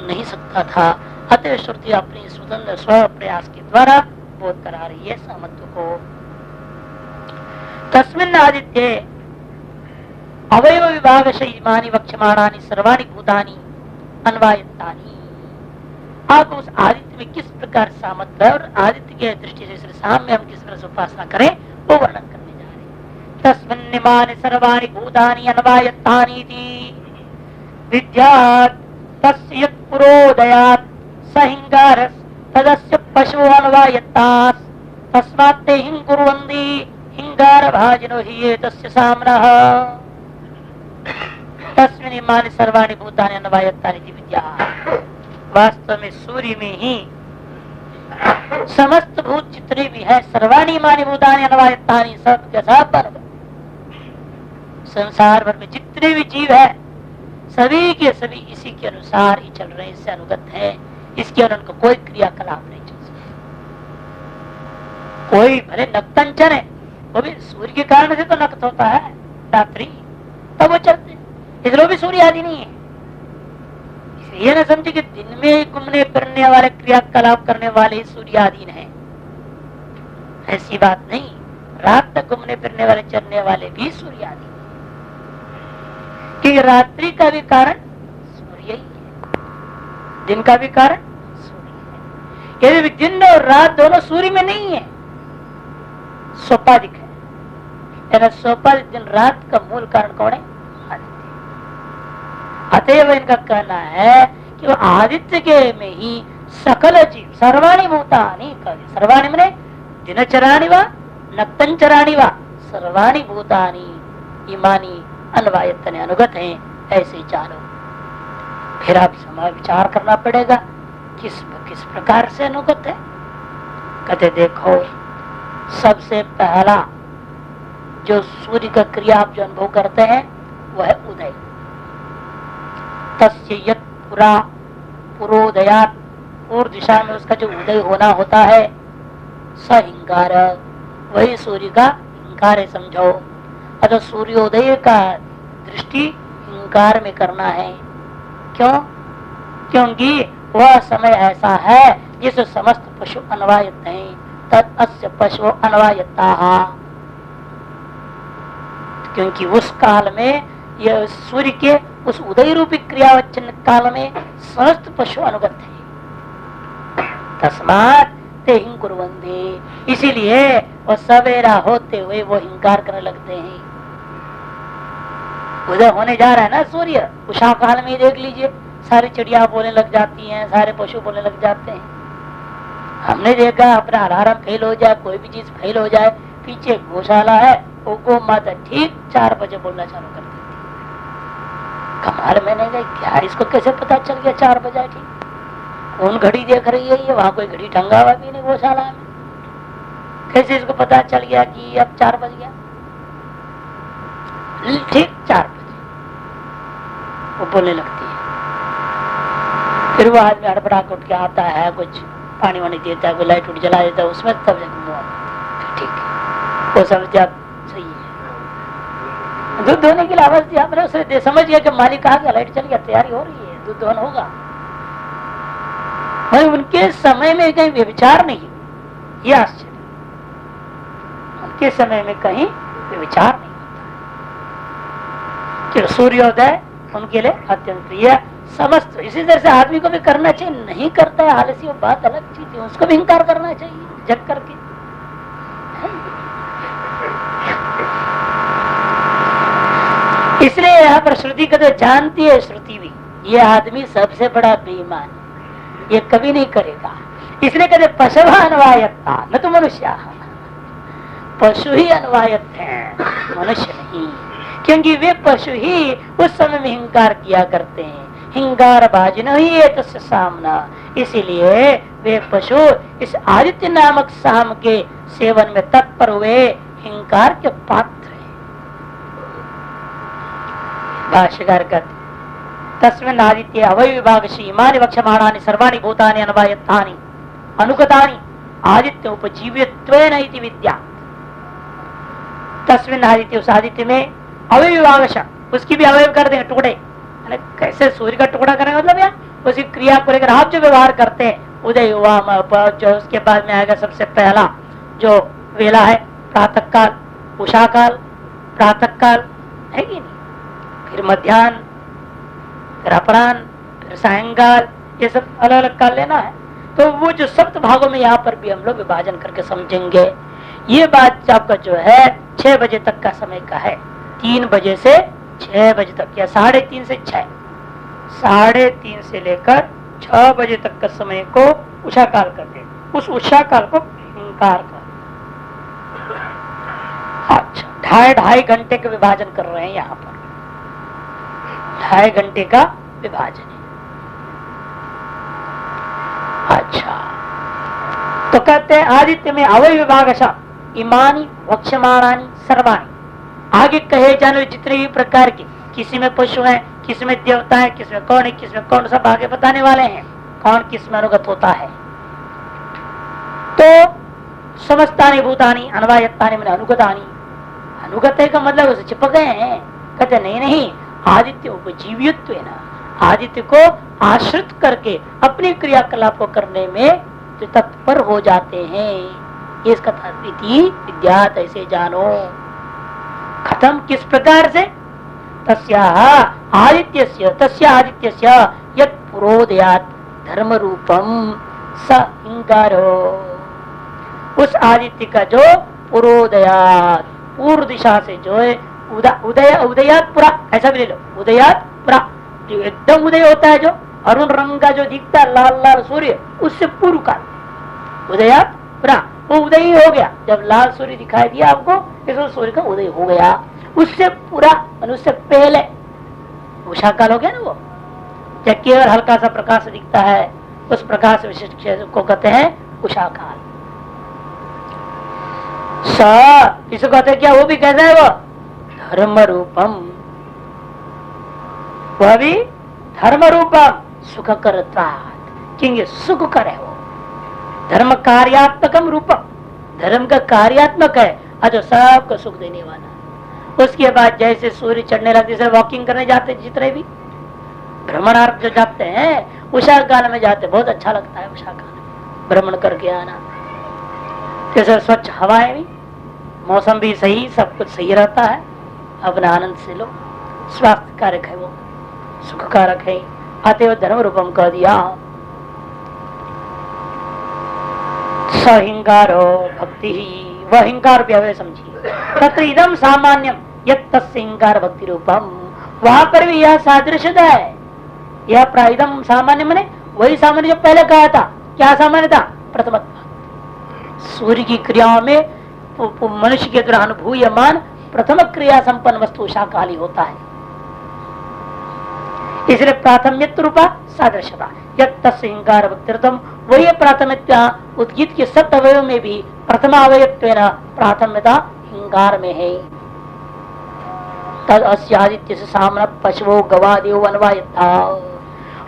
नहीं सकता था। अतः श्रुति अपनी स्वतंत्र स्व प्रयास के द्वारा बोध करा रही है सामत्व को। तस्मिन् आदित्ये अवयव विभाग इमानि वक्ष्यमाणानि सर्वाणि भूतानि अन्वायतानि। आप उस आदित्य में किस प्रकार सामर्थ्य और आदित्य के दृष्टि से साम्य हम किस प्रकार से उपासना करें वो वर्णन करने जा रहे हैं। तस्मिन् इमानि सर्वाणि भूतानि अन्वायतानि इति विद्यात् तस्य यत् पुरोदयात् स हिंगारस् तदस्य पशवो अन्वायतास् तस्मात् ते हिंकुर्वन्ति हिंगार भाजिनो हि एतस्य साम्नः। तस्मिन् इमानि सर्वाणि भूतानि अन्वायतानि इति विद्यात्, वास्तव में सूर्य में ही समस्त भूत जितने भी है सर्वाणी मानी भूतानि अन्वायतानि, सब के सब संसार भर में जितने भी जीव है सभी के सभी इसी के अनुसार ही चल रहे हैं, इससे अनुगत है, इसके अनुसार उनको कोई क्रियाकलाप नहीं चल सकता। कोई भले नक्तंचन है, वो भी सूर्य के कारण से तो नक्त होता है रात्रि, तब वो चलते, इसलिए भी सूर्य आदि नहीं है। ये न समझे कि दिन में घूमने फिरने वाले क्रियाकलाप करने वाले ही सूर्याधीन है, ऐसी बात नहीं। रात तक घूमने फिरने वाले चलने वाले भी सूर्याधीन, कि रात्रि का भी कारण सूर्य ही है, दिन का भी कारण सूर्य है। यदि दिन और रात दोनों सूर्य में नहीं है, सोपाधिक है, सोपाधिक दिन रात का मूल कारण कौन है? अतएव इनका कहना है कि वो आदित्य के में ही सकल जीव सर्वाणी भूतानि, सर्वाणी मने दिनचराणि वा नक्तंचराणि वा सर्वाणी भूतानि इमानी अन्वायतने अनुगत हैं, ऐसे जानो। फिर आप समय विचार करना पड़ेगा किस प्रकार से अनुगत है। कहते देखो, सबसे पहला जो सूर्य का क्रिया आप जो अनुभव करते हैं वह है उदय। तस्य यत् पुरा पुरोदयात्, पूर्व दिशा में उसका जो उदय होना होता है, स हिंकार, वही सूर्य का हिंकार है समझो। अतः सूर्योदय का दृष्टि हिंकार में करना है। क्यों? क्योंकि वह समय ऐसा है जिस समस्त पशु अन्वायत हैं, तत् अस्य पशु अन्वायताः, क्योंकि उस काल में यह सूर्य के उस उदय रूपी क्रियावचन काल में समस्त पशु अनुगत है। तस्मात् ते हिंकुर्वन्ति, इसीलिए वो सवेरा होते हुए वो हिंकार करने लगते हैं। उदय होने जा रहा है ना सूर्य, उषा काल में देख लीजिए, सारी चिड़िया बोलने लग जाती हैं, सारे पशु बोलने लग जाते हैं। हमने देखा अपना अलार्म फेल हो जाए, कोई भी चीज फेल हो जाए, पीछे गौशाला है, वो गौ माता ठीक 4 बजे बोलना चालू कर देती। कमाल, मैंने कहा क्या इसको कैसे पता चल गया 4 बजे ठीक? कौन घड़ी देख रही है ये? वहां कोई घड़ी टंगा हुआ भी नहीं गौशाला में, कैसे इसको पता चल गया कि अब 4 बज गया? ठीक 4 बजे वो बोलने लगती है। फिर वो आदमी हड़बड़ा के उठ के आता है, कुछ पानी वानी देता है, कोई लाइट उठ जला देता है उसमें, तब ठीक है वो समझ जाता सही है। दूध धोने के लिए आवाज दिया, मैंने उसे समझ गया कि मालिक आ गया, लाइट चल गया, तैयारी हो रही है, दूध धोना होगा। भाई उनके समय में कहीं व्यभिचार नहीं, ये आश्चर्य, उनके समय में कहीं व्यभिचार नहीं होता। सूर्योदय उनके लिए अत्यंत प्रिय, समस्त इसी तरह से आदमी को भी करना चाहिए, नहीं करता है आलसी, वो बात अलग चीज है, उसको भी इंकार करना चाहिए जग करके। इसलिए यहाँ पर श्रुति को तो जानती है श्रुति भी, ये आदमी सबसे बड़ा बेईमान, ये कभी नहीं करेगा। इसलिए कहते पशु अनवायत्ता न तो मनुष्य, पशु ही अनवायत है, मनुष्य नहीं, क्योंकि वे पशु ही उस समय में हिंकार किया करते हैं, हिंगार बाजिन ही है तस्य सामना, इसीलिए वे पशु इस आदित्य नामक साम के सेवन में तत्पर हुए हिंकार के पात्र हैं। भाष्यकार कहते तस्मिन् आदित्य अवय विभाग इमानि वक्ष्यमाणानि सर्वाणि भूतानि अनवायत्तानि अनुगतानि आदित्य उपजीव्यत्वेन इति विद्या। तस्मिन् आदित्य, उस आदित्य में अवय विभाग, उसकी भी अवयव कर देंगे टुकड़े, कैसे सूर्य का टुकड़ा करेंगे मतलब या उसी क्रिया को लेकर आप जो व्यवहार करते हैं, उदय हुआ जो उसके बाद में आएगा सबसे पहला जो वेला है प्रातः काल, उषा काल, प्रातः काल है कि नहीं, फिर मध्याह्न, फिर अपराह्न, फिर सायंकाल, ये सब अलग अलग काल लेना है। तो वो जो सप्त भागों में यहाँ पर भी हम लोग विभाजन करके समझेंगे। ये बात आपका जो है 6 बजे तक का समय का है, 3 बजे से 6 बजे तक या 3:30 से 6, 3:30 से लेकर 6 बजे तक का समय को उषा काल करते हैं, उस उषा काल को हिंकार कर। अच्छा, 2.5 घंटे का विभाजन कर रहे हैं यहाँ पर, 2.5 घंटे का विभाजन है। अच्छा, तो कहते हैं आदित्य में अवय विभागशा इमानी वक्ष्यमाणानि सर्वाणि, आगे कहे जाने जितने भी प्रकार के, किसी में पशु है, किसी में देवता है, किसी में कौन है, किसी में कौन, सब आगे बताने वाले हैं कौन किस में अनुगत होता है। तो समस्तानि भूतानि अनवायत्तानि मैंने अनुगतानि, अनुगत है का मतलब उसे चिपक गए हैं, कहते नहीं, आदित्य उपजीव्यत्व है ना, आदित्य को आश्रित करके अपनी क्रियाकलाप को करने में जो तत्पर हो जाते हैं, ये इसका विद्यात, ऐसे जानो। खत्म किस प्रकार से, तस्या आदित्यस्य यत् पुरोदयात् धर्म रूपम स हिंकारो, उस आदित्य का जो पुरोदयात् पूर्व दिशा से जो है उदयात पुरा, ऐसा भी ले लो, उदयात पुरा, जो एकदम उदय होता है, जो अरुण रंग का जो दिखता है लाल लाल सूर्य, उससे पूर्व काल उदयात पुरा, वो उदय ही हो गया। जब लाल सूर्य दिखाई दिया आपको, इसमें सूर्य का उदय हो गया, उससे पूरा, उससे पहले उषा काल हो गया ना, वो जब केवल हल्का सा प्रकाश दिखता है, उस प्रकाश विशिष्ट को कहते हैं उषा काल। इसको कहते क्या, वो भी कैसा है, वो धर्म रूपम, वह भी धर्म रूपम सुख करता, क्योंकि सुख कर है वो, धर्म कार्यात्मकम रूपम, धर्म का कार्यात्मक है, जो सबको सुख देने वाला। उसके बाद जैसे सूर्य चढ़ने लगते, जैसे वॉकिंग करने जाते, जितने भी भ्रमणार्थ जो जाते हैं उषा काल में जाते, बहुत अच्छा लगता है उषा काल में भ्रमण करके आना, जैसे स्वच्छ हवाएं भी, मौसम भी सही, सब कुछ सही रहता है, अपना आनंद से लो, स्वास्थ्य कारक है वो, सुख कारक है, अतएव धर्म रूपम कह दिया। सहिंकारो भक्ति ही, वह हिंकार भी अवय समझिए, तत्र इदम सामान्यम यत् तस्य हिंकार भक्ति रूपम, वहां पर भी यह सादृश्यता है, यह प्राइदम सामान्य मने वही सामान्य जो पहले कहा था। क्या सामान्य था, प्रथमत्व, सूर्य की क्रियाओं में मनुष्य के द्वारा अनुभूयमान प्रथम क्रिया संपन्न वस्तु उषा काली होता है, इसलिए प्राथम्यत्व रूपा सादृश्यता, यत्तस्यंकार भक्तिरतम, वही प्राथमिकता उद्गीत के सप्त अवयव में भी प्रथम अवयत्वेन प्राथम्यता हिंकार में है। तद अस्य आदित्य से सामना पशवो गवादेव अनवायत्ता,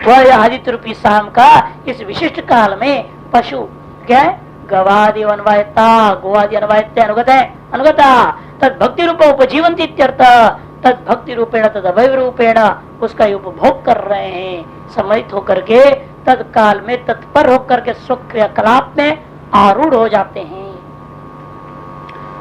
वह आदित्य रूपी शाम का इस विशिष्ट काल में पशु क्या है, गवादेव अनवायत्ता, गोवादि अनवायत्ते अनुगत है, अनुगता तद भक्ति रूप उपजीवंती इत्यर्थ, तद भक्ति रूपेण तद अवय रूपेण उसका उपभोग कर रहे हैं, सम्मिलित होकर के तत्काल में तत्पर होकर के सुख क्रियाकलाप में आरूढ़ हो जाते हैं।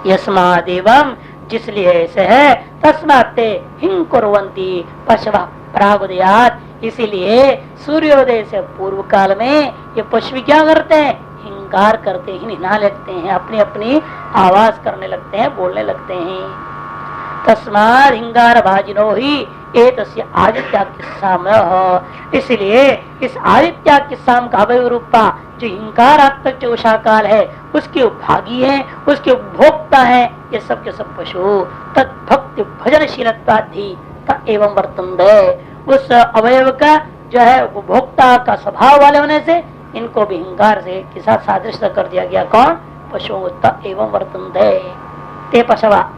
यस्मादेवम, जिसलिए ऐसे है, तस्माते हिं कुर्वन्ति पशव प्रागुदयात, इसीलिए सूर्योदय से पूर्व काल में ये पशु क्या करते हैं, हिंकार करते हैं, हिना लगते हैं, अपनी अपनी आवाज करने लगते हैं, बोलने लगते हैं। तस्माद हिंगार भाजिनो ही एतस्य आदित्याख्यसाम, इसलिए इस आदित्याख्यसाम का अवयव रूपा जो हिंकारात्मक जो उषा काल है उसके भागी है, उसके उपभोक्ता है ये सब के सब पशु। तत्भक्ति भजनशीलत्वाधि एवं वर्तन्ते, उस अवयव का जो है उपभोक्ता का स्वभाव वाले होने से इनको भी हिंकार से के साथ सादृश्य कर दिया गया। कौन? पशुओं। एवं वर्तन्ते ते पशवा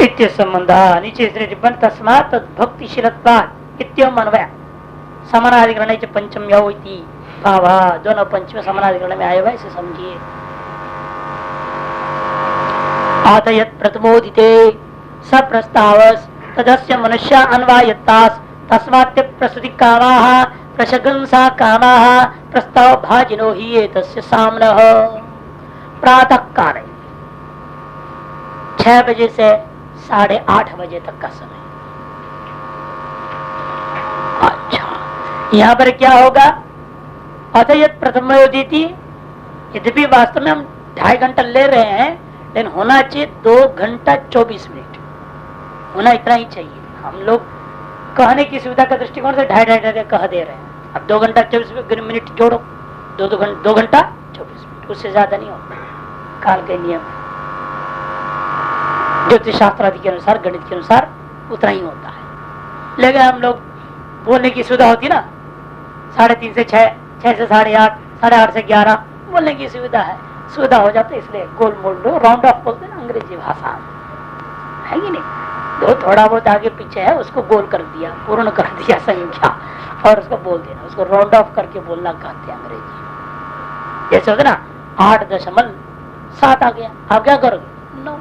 इत्य संबंध नीचे टिप्पण तस्मात् भक्तिशीलत्वात् इत्यम अन्वय समानाधिकरण पंचम यौति भावा, दोनों पंचम समानाधिकरण में आए हुए इसे समझिए। आतयत प्रथमोदिते स प्रस्तावस तदस्य मनुष्य अन्वायत्तास तस्मात् प्रसूति कामाः प्रशंसा कामाः प्रस्ताव भाजिनो हि एतस्य साम्नः। प्रातः काले 6 बजे से 8:30 बजे तक का समय। अच्छा, यहाँ पर क्या होगा? अतयत प्रथमोदिति, यद्यपि वास्तव में हम 2.5 घंटा ले रहे हैं, लेकिन होना चाहिए 2 घंटा 24 मिनट होना, इतना ही चाहिए। हम लोग कहने की सुविधा का दृष्टिकोण से 2.5 कह दे रहे हैं। अब 2 घंटा 24 मिनट जोड़ो, 2 घंटा 24 मिनट, उससे ज्यादा नहीं होता काल के नियम। ज्योतिष शास्त्र आदि के अनुसार, गणित के अनुसार उतना ही होता है। लेकिन हम लोग बोलने की सुविधा होती ना, 3:30 से 6, 6 से 8:30, 8:30 से 11 बोलने की सुविधा है, सुविधा हो जाती है, इसलिए गोल मोल लो, राउंड ऑफ बोलते हैं अंग्रेजी भाषा है कि नहीं। दो थोड़ा बहुत आगे पीछे है उसको गोल कर दिया, पूर्ण कर दिया संख्या, और उसको बोल देना, उसको राउंड ऑफ करके बोलना कहते हैं अंग्रेजी। जैसे होता ना 8.7 आ गया, आप क्या करोगे? 9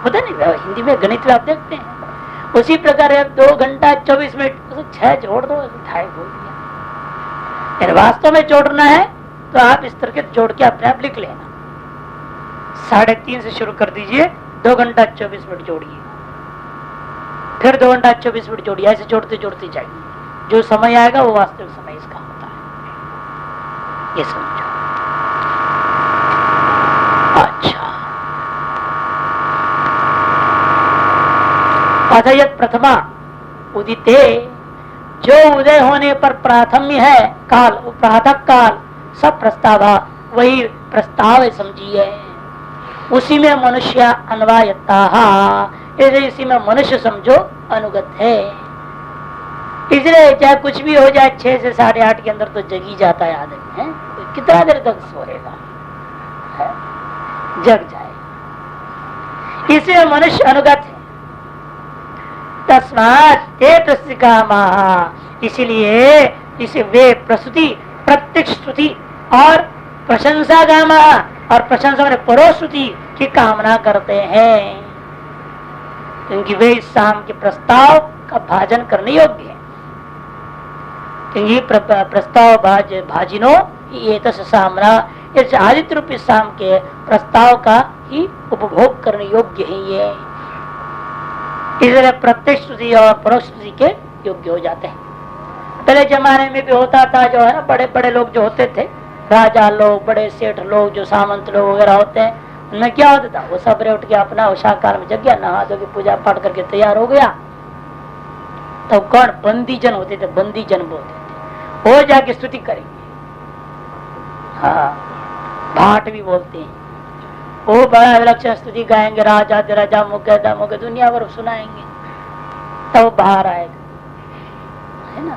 होता नहीं हिंदी में, गणित में आप देखते हैं। उसी प्रकार 2 घंटा 24 मिनट 6 जोड़ दो, 2.5 बोल दिया। वास्तव में जोड़ना है तो आप इस तरह के जोड़ के अपने आप लिख लेना। 3:30 से शुरू कर दीजिए, 2 घंटा 24 मिनट जोड़िए, फिर 2 घंटा 24 मिनट जोड़िए, ऐसे जोड़ते जोड़ते जाइए। जो समय आएगा वो वास्तविक समय इसका होता है, ये समझो। अच्छा, अथयत प्रथमा उदिते, जो उदय होने पर प्राथम्य है काल, प्रातः काल, सब प्रस्ताव वही प्रस्ताव समझिए। उसी में मनुष्य अन्वायता, इसी में मनुष्य समझो अनुगत है। इसलिए चाहे कुछ भी हो जाए 6 से 8:30 के अंदर तो जग ही जाता है आदमी, है कितना देर तक सोएगा, है? जग जाए, इसलिए मनुष्य अनुगत है। तस्मात् ते प्रस्तुतिकामा, इसीलिए इसे वे प्रस्तुति, प्रत्यक्ष स्तुति और प्रशंसा कामा, और प्रशंसा में परोस्तुति की कामना करते हैं, क्योंकि वे इस शाम के प्रस्ताव का भाजन करने योग्य है। क्योंकि प्रस्ताव भाजिनो ये सामना, इस आदित्य रूपी शाम के प्रस्ताव का ही उपभोग करने योग्य है ये, इसलिए प्रत्यक्ष स्तुति और परोक्ष स्तुति के योग्य हो जाते हैं। पहले जमाने में भी होता था, जो है ना, बड़े बड़े लोग जो होते थे, राजा लोग, बड़े सेठ लोग, जो सामंत लोग वगैरह होते हैं, उनमें क्या होता था, वो सबरे उठ के अपना उषा काल में जग गया, नहा धो के पूजा पाठ करके तैयार हो गया। तब कौन बंदी जन होते थे, बंदी जन बोलते थे, वो जाके स्तुति करेंगे। हाँ, भाट भी बोलते हैं, वो बड़ा विलक्षण स्तुति गाएंगे, राजा राजा मुके मुके दुनिया भर सुनाएंगे, तब बाहर आएगा, है ना।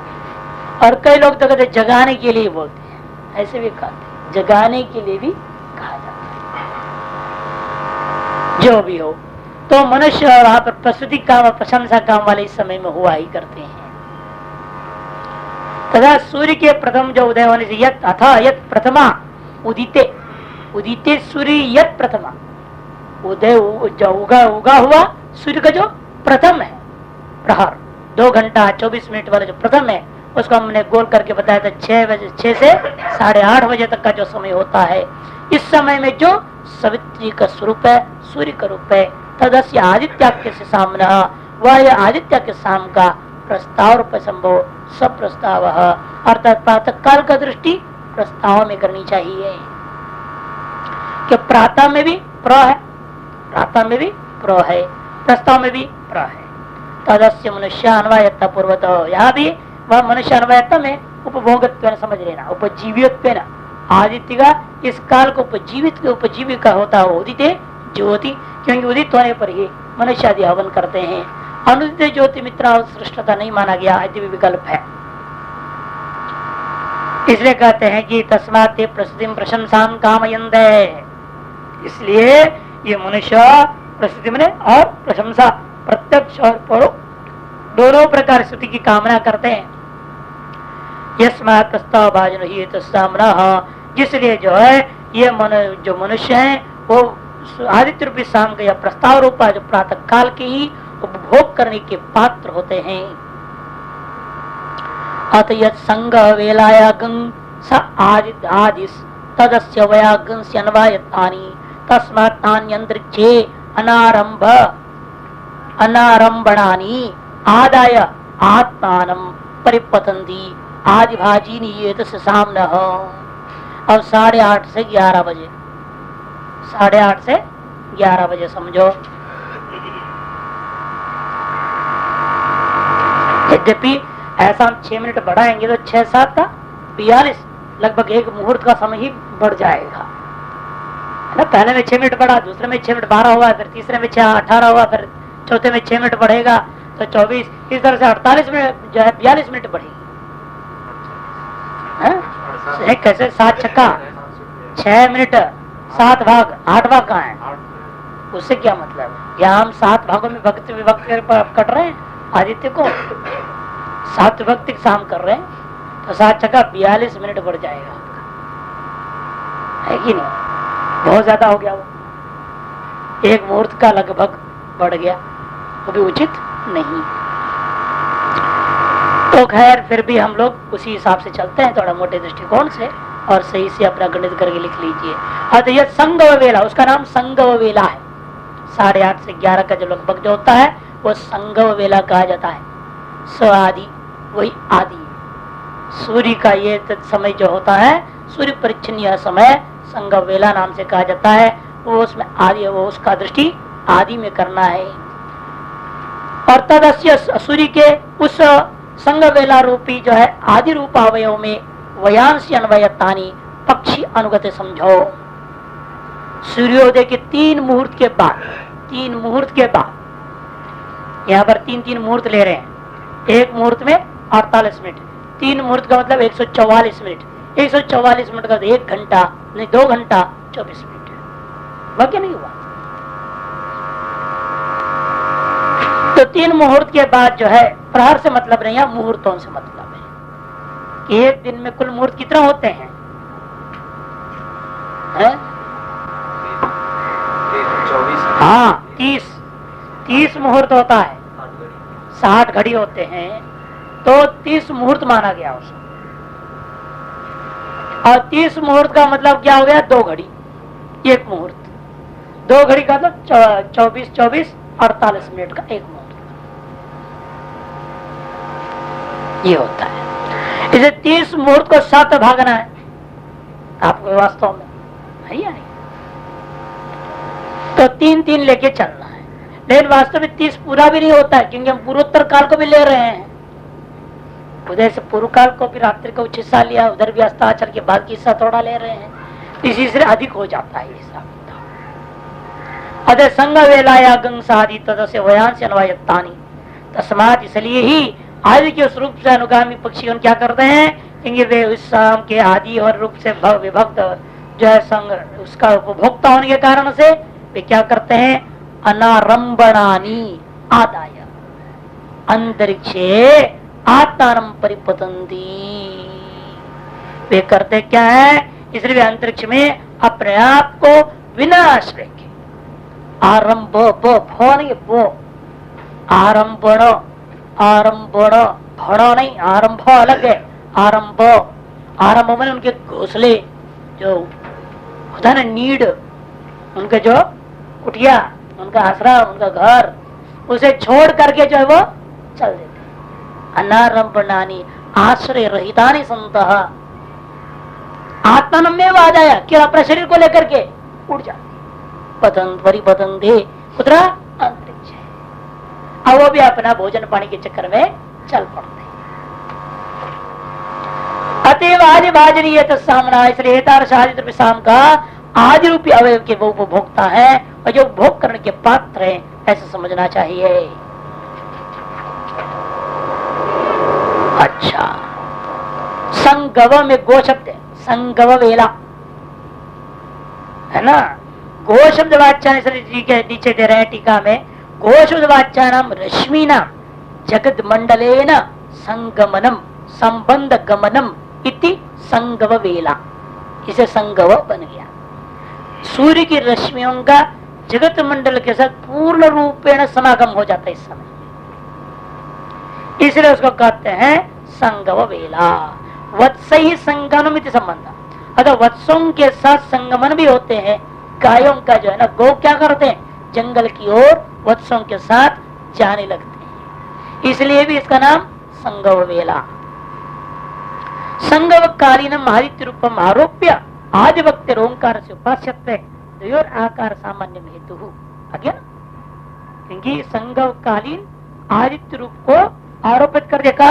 और कई लोग तो कहते जगाने के लिए बोलते हैं, ऐसे भी कहते, जगाने के लिए भी कहा जाता है। जो भी हो, तो मनुष्य वहां पर प्रस्तुति काम और प्रशंसा काम वाले इस समय में हुआ ही करते हैं। तथा सूर्य के प्रथम जो उदय होने से यत अथा यत प्रथमा उदिते, उदिते सूर्य यत प्रथमा, उदय जो उगा हुआ सूर्य का जो प्रथम है प्रहर, 2 घंटा 24 मिनट वाला जो प्रथम है उसको हमने गोल करके बताया था 6 से 8:30 बजे तक का जो समय होता है। इस समय में जो सवित्री का स्वरूप है, सूर्य का रूप है, तदस्य आदित्य के सामना, वह आदित्य के साम का प्रस्ताव रूप संभव सब प्रस्ताव, अर्थात प्रातः काल का दृष्टि प्रस्ताव में करनी चाहिए कि प्रातः में भी प्र है, प्रातः में भी प्र है, प्रस्ताव में भी प्र है। तदस्य मनुष्य अन्वयता पूर्वत, यहाँ भी वह मनुष्य अन्वयता में उपभोगत्व समझ लेना, उपजीवित्व न आदित्य का इस काल को उपजीविका होता है उदित ज्योति, क्योंकि उदित होने पर ही मनुष्य आदि हवन करते हैं। अनुदित ज्योति मित्रा सृष्टता नहीं माना गया, यदि विकल्प है। इसलिए कहते हैं कि तस्मात् ते प्रसिद्धि प्रशंसा कामयन्ते, इसलिए ये मनुष्य प्रसिद्धि में और प्रशंसा प्रत्यक्ष और परोक्ष दोनों प्रकार स्तुति की कामना करते हैं। यस्मात् प्रस्ताव भाजन ही तस्सामना, जिसलिए जो है ये जो मनुष्य है वो आदित्य रूपी शाम का या प्रस्ताव रूपा जो प्रातः काल के ही उपभोग करने के पात्र होते हैं। अत यत् संग वेलाया गं स आदिस तदस्य वया गंस्य अन्वयतानि तस्मात् तान्यंतरिक्षे अनारंभणानि आदाय आत्मानं परिपतन्ति आदिभाजीनि एतस्य साम्नः। अब 8:30 से 11 बजे, 8:30 से 11 बजे समझो। यद्यपि ऐसा हम 6 मिनट बढ़ाएंगे तो 6-7 का 42, लगभग एक मुहूर्त का समय ही बढ़ जाएगा, है ना। पहले में 6 मिनट बढ़ा, दूसरे में 6 मिनट 12 हुआ, फिर तीसरे में 18 हुआ, फिर चौथे में 6 मिनट बढ़ेगा तो 24, इस तरह से 48 मिनट जो है 42 मिनट बढ़ेगी। कैसे 7 छक्का 6 मिनट 7 भाग 8 भाग कहाँ है, उससे क्या मतलब? यहाँ हम 7 भागों में विभक्त कर रहे हैं, आदित्य को 7 विभक्ति शाम कर रहे हैं, तो 7 छक्का 42 मिनट बढ़ जाएगा आपका, है कि नहीं? बहुत ज्यादा हो गया, वो एक मुहूर्त का लगभग बढ़ गया, वो भी उचित नहीं। तो खैर फिर भी हम लोग उसी हिसाब से चलते हैं, थोड़ा मोटे दृष्टिकोण से, और सही से अपना गणित करके लिख लीजिए। अतः संगव वेला, उसका नाम संगव वेला है। 8:30 से 11 का जो लगभग जो होता है वो संगव वेला कहा जाता है। स आदि वही आदि, सूर्य का ये समय जो होता है, सूर्य परिच्छिन्न समय संगव वेला नाम से कहा जाता है। वो उसमें आदि, वो उसका दृष्टि आदि में करना है। और तदस्य सूर्य के उस संग वेला रूपी जो है आदि रूप अवयव में वयांश अन्वयतानी पक्षी अनुगत समझो। सूर्योदय के 3 मुहूर्त के बाद, 3 मुहूर्त के बाद, यहाँ पर 3 मुहूर्त ले रहे हैं। एक मुहूर्त में 48 मिनट, 3 मुहूर्त का मतलब 144 मिनट। 144 मिनट का 1 घंटा नहीं 2 घंटा 24 मिनट, वाक्य नहीं हुआ। तो 3 मुहूर्त के बाद जो है, प्रहर से मतलब नहीं है, मुहूर्तों से मतलब है कि एक दिन में कुल मुहूर्त कितने होते हैं? 24। हाँ, 30 मुहूर्त होता है, 60 घड़ी होते हैं, तो 30 मुहूर्त माना गया उसको। और 30 मुहूर्त का मतलब क्या हो गया? 2 घड़ी, 1 मुहूर्त। 2 घड़ी का मतलब 24 48 मिनट का 1 मुहूर्त, ये होता है। इसे 30 मुहूर्त को 7 भागना है आपको वास्तव में, है या नहीं? तो 3 लेके चलना है, लेकिन वास्तव में 30 पूरा भी नहीं होता है, क्योंकि हम पूर्वोत्तर काल को भी ले रहे हैं। उधर से पूर्व काल को भी रात्रि का कुछ हिस्सा लिया, उधर भी अस्ताचल के बाद की हिस्सा थोड़ा ले रहे हैं, इसी से अधिक हो जाता है हिसाब। अदे संग वेलाया गंग साधि तदस्य वयांश अन्वयतानि तस्मात्, इसलिए ही आदि के उस रूप से अनुगामी पक्षी क्या करते हैं? क्योंकि वे उस शाम के आदि और रूप से विभक्त जो है संग उसका उपभोक्ता होने के कारण से वे क्या करते हैं? अनारंभणानि आदाय अंतरिक्षे आत्मानं परिपतन्ति। वे करते क्या है? इसलिए वे अंतरिक्ष में अपने आप को विनाश लेके, आरंभ आरंभण आरंभण, भण नहीं, आरंभ अलग है। आरंभ, आरंभ में उनके घोंसले जो होता है ना, नीड, उनके जो कुटिया, उनका आसरा, उनका घर, उसे छोड़ करके जो है वो चल देते। अनारंभणानि आश्रय रहितानि संतः, आत्मानमेव आ जाया कि अपने शरीर को लेकर के उड़ जाते। पतन परिपतंते कुतरा अंतरिक्ष है। अब वो भी अपना भोजन पानी के चक्कर में चल पड़ते। अतएव आदि भाजनीय सामना, इसलिए शादी शाम का आदि रूपी अवयव के वो उपभोक्ता है और जो भोग करने के पात्र है, ऐसा समझना चाहिए। अच्छा, संगव में गो शब्द है, संगव वेला है ना। गो शब्द वाच्यान नीचे दे रहे हैं टीका में, गो शब्द वाच्यानाम रश्मि नाम जगत मंडलेन संगमनम संबंध गमनम इति संगव वेला, इसे संगव बन गया। सूर्य की रश्मियों का जगत मंडल के साथ पूर्ण रूपेण समागम हो जाता है इस समय, इसलिए उसको कहते हैं संगव वेला। वत्स ही संगमन इति संबंध, अगर वत्सों के साथ संगमन भी होते हैं, गायों का जो है ना, गौ क्या करते हैं, जंगल की ओर वत्सों के साथ जाने लगते हैं, इसलिए भी इसका नाम संगव वेला। संगव कालीनम आदित्य रूपम आरोप्य आदि वक्त ओंकार से उपास्यत्व द्वयोर आकार सामान्य हेतु आगे ना, क्योंकि संगव कालीन आदित्य रूप को आरोपित कर देखा,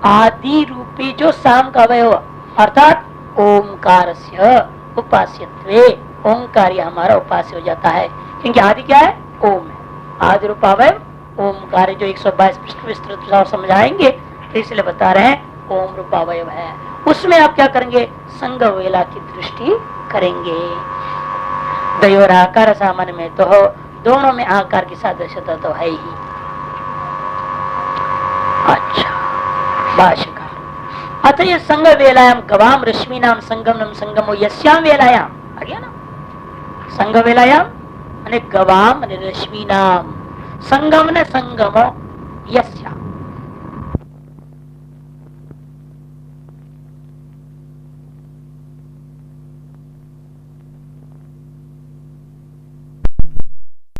आदि रूपी जो शाम का अवयव अर्थात ओंकार से उपास्यत्वे, ओंकार हमारा उपास्य हो जाता है, क्योंकि आदि क्या है, ओम है। आदि रूप अवयव ओंकार जो 122 पृष्ठ विस्तृत और समझाएंगे, तो इसलिए बता रहे हैं ओम रूप अवयव है। उसमें आप क्या करेंगे, संगव वेला की दृष्टि करेंगे। द्वयोर आकार सामान्य में तो हो, दोनों में आकार की सादृश्यता तो है ही। अच्छा, भाष्यकार अतः संग वेलायाम गवाम रश्मि नाम संगमनम संगमो यस्याम वेलायाम, आ गया ना, संग वेलायाम अने गवाम अने रश्मि नाम संगम ने संगमो यस्या,